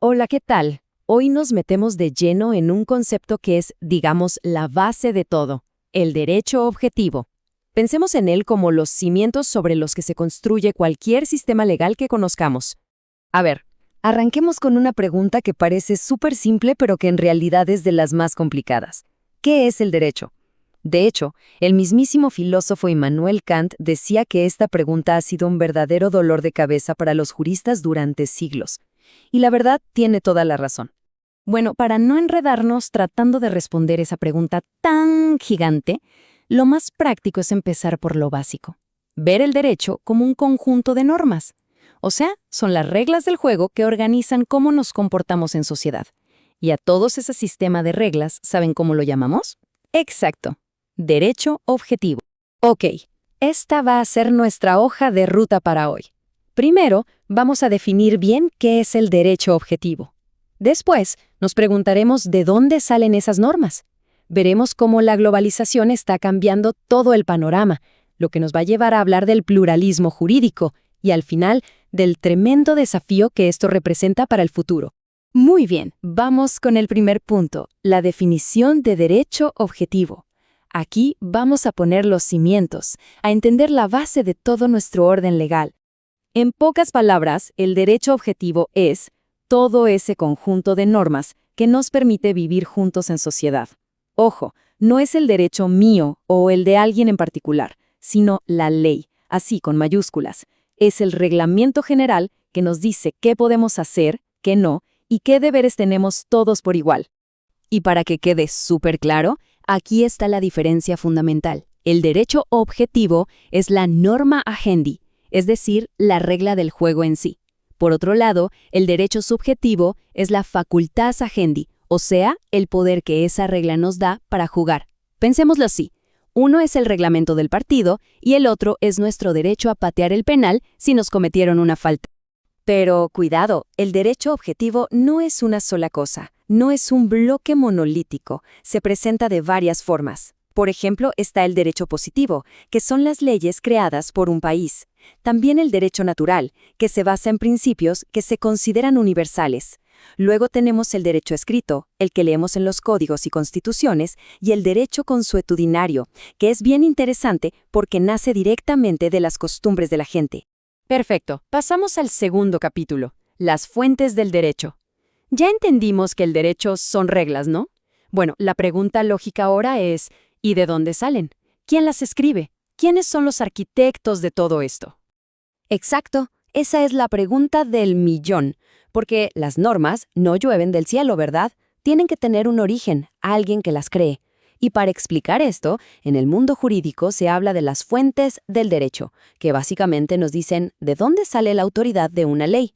Hola, ¿qué tal? Hoy nos metemos de lleno en un concepto que es, digamos, la base de todo, el derecho objetivo. Pensemos en él como los cimientos sobre los que se construye cualquier sistema legal que conozcamos. A ver, arranquemos con una pregunta que parece súper simple, pero que en realidad es de las más complicadas. ¿Qué es el derecho? De hecho, el mismísimo filósofo Immanuel Kant decía que esta pregunta ha sido un verdadero dolor de cabeza para los juristas durante siglos. Y la verdad tiene toda la razón. Bueno, para no enredarnos tratando de responder esa pregunta tan gigante, lo más práctico es empezar por lo básico. Ver el derecho como un conjunto de normas. O sea, son las reglas del juego que organizan cómo nos comportamos en sociedad. ¿Y a todos ese sistema de reglas saben cómo lo llamamos? Exacto. Derecho objetivo. Ok, esta va a ser nuestra hoja de ruta para hoy. Primero, vamos a definir bien qué es el derecho objetivo. Después, nos preguntaremos de dónde salen esas normas. Veremos cómo la globalización está cambiando todo el panorama, lo que nos va a llevar a hablar del pluralismo jurídico y, al final, del tremendo desafío que esto representa para el futuro. Muy bien, vamos con el primer punto, la definición de derecho objetivo. Aquí vamos a poner los cimientos, a entender la base de todo nuestro orden legal. En pocas palabras, el derecho objetivo es todo ese conjunto de normas que nos permite vivir juntos en sociedad. Ojo, no es el derecho mío o el de alguien en particular, sino la ley, así con mayúsculas. Es el reglamento general que nos dice qué podemos hacer, qué no, y qué deberes tenemos todos por igual. Y para que quede súper claro, aquí está la diferencia fundamental. El derecho objetivo es la norma agendi, es decir, la regla del juego en sí. Por otro lado, el derecho subjetivo es la facultas agendi, o sea, el poder que esa regla nos da para jugar. Pensémoslo así. Uno es el reglamento del partido y el otro es nuestro derecho a patear el penal si nos cometieron una falta. Pero cuidado, el derecho objetivo no es una sola cosa, no es un bloque monolítico, se presenta de varias formas. Por ejemplo, está el derecho positivo, que son las leyes creadas por un país. También el derecho natural, que se basa en principios que se consideran universales. Luego tenemos el derecho escrito, el que leemos en los códigos y constituciones, y el derecho consuetudinario, que es bien interesante porque nace directamente de las costumbres de la gente. Perfecto, pasamos al segundo capítulo, las fuentes del derecho. Ya entendimos que el derecho son reglas, ¿no? Bueno, la pregunta lógica ahora es, ¿y de dónde salen? ¿Quién las escribe? ¿Quiénes son los arquitectos de todo esto? Exacto, esa es la pregunta del millón, porque las normas no llueven del cielo, ¿verdad? Tienen que tener un origen, alguien que las cree. Y para explicar esto, en el mundo jurídico se habla de las fuentes del derecho, que básicamente nos dicen de dónde sale la autoridad de una ley.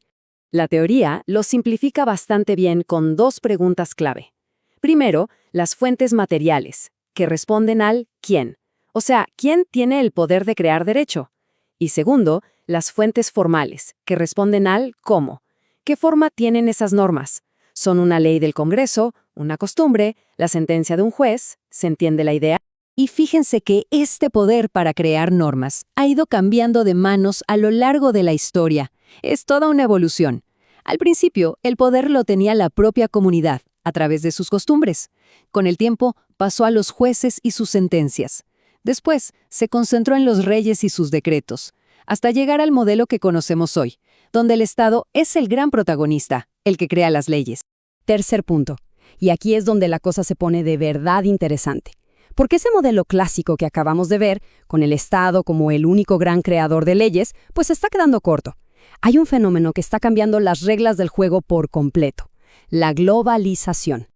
La teoría lo simplifica bastante bien con dos preguntas clave. Primero, las fuentes materiales, que responden al ¿quién? O sea, ¿quién tiene el poder de crear derecho? Y segundo, las fuentes formales, que responden al ¿cómo? ¿Qué forma tienen esas normas? ¿Son una ley del Congreso, una costumbre, la sentencia de un juez? ¿Se entiende la idea? Y fíjense que este poder para crear normas ha ido cambiando de manos a lo largo de la historia. Es toda una evolución. Al principio, el poder lo tenía la propia comunidad, a través de sus costumbres. Con el tiempo, pasó a los jueces y sus sentencias. Después, se concentró en los reyes y sus decretos, hasta llegar al modelo que conocemos hoy, donde el Estado es el gran protagonista, el que crea las leyes. Tercer punto, y aquí es donde la cosa se pone de verdad interesante. Porque ese modelo clásico que acabamos de ver, con el Estado como el único gran creador de leyes, pues está quedando corto. Hay un fenómeno que está cambiando las reglas del juego por completo: la globalización.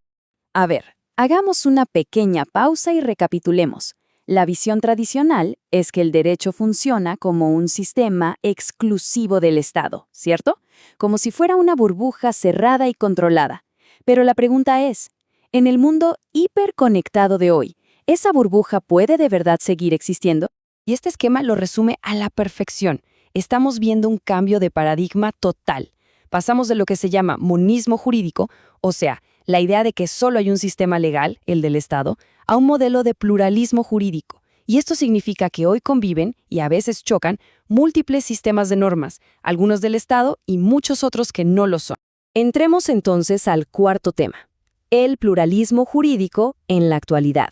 A ver, hagamos una pequeña pausa y recapitulemos. La visión tradicional es que el derecho funciona como un sistema exclusivo del Estado, ¿cierto? Como si fuera una burbuja cerrada y controlada. Pero la pregunta es, en el mundo hiperconectado de hoy, ¿esa burbuja puede de verdad seguir existiendo? Y este esquema lo resume a la perfección. Estamos viendo un cambio de paradigma total. Pasamos de lo que se llama monismo jurídico, o sea, la idea de que solo hay un sistema legal, el del Estado, a un modelo de pluralismo jurídico. Y esto significa que hoy conviven, y a veces chocan, múltiples sistemas de normas, algunos del Estado y muchos otros que no lo son. Entremos entonces al cuarto tema, el pluralismo jurídico en la actualidad.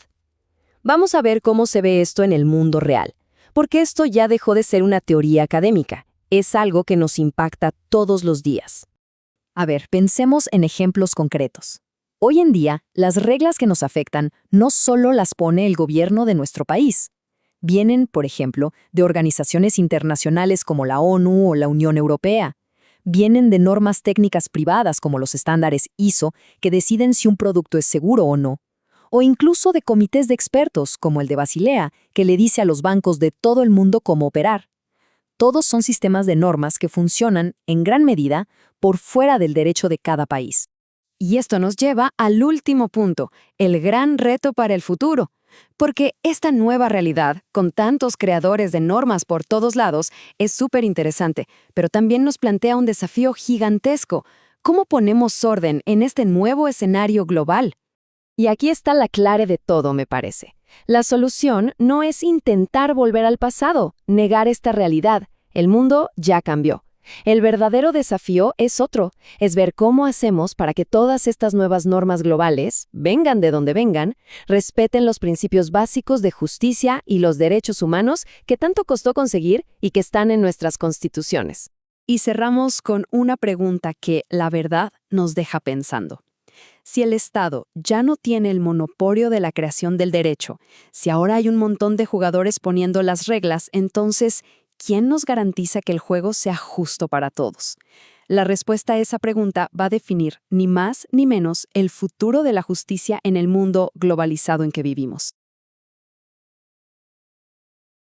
Vamos a ver cómo se ve esto en el mundo real, porque esto ya dejó de ser una teoría académica, es algo que nos impacta todos los días. A ver, pensemos en ejemplos concretos. Hoy en día, las reglas que nos afectan no solo las pone el gobierno de nuestro país. Vienen, por ejemplo, de organizaciones internacionales como la ONU o la Unión Europea. Vienen de normas técnicas privadas como los estándares ISO que deciden si un producto es seguro o no. O incluso de comités de expertos como el de Basilea, que le dice a los bancos de todo el mundo cómo operar. Todos son sistemas de normas que funcionan, en gran medida, por fuera del derecho de cada país. Y esto nos lleva al último punto, el gran reto para el futuro. Porque esta nueva realidad, con tantos creadores de normas por todos lados, es súper interesante, pero también nos plantea un desafío gigantesco. ¿Cómo ponemos orden en este nuevo escenario global? Y aquí está la clave de todo, me parece. La solución no es intentar volver al pasado, negar esta realidad. El mundo ya cambió. El verdadero desafío es otro, es ver cómo hacemos para que todas estas nuevas normas globales, vengan de donde vengan, respeten los principios básicos de justicia y los derechos humanos que tanto costó conseguir y que están en nuestras constituciones. Y cerramos con una pregunta que, la verdad, nos deja pensando. Si el Estado ya no tiene el monopolio de la creación del derecho, si ahora hay un montón de jugadores poniendo las reglas, entonces, ¿quién nos garantiza que el juego sea justo para todos? La respuesta a esa pregunta va a definir, ni más ni menos, el futuro de la justicia en el mundo globalizado en que vivimos.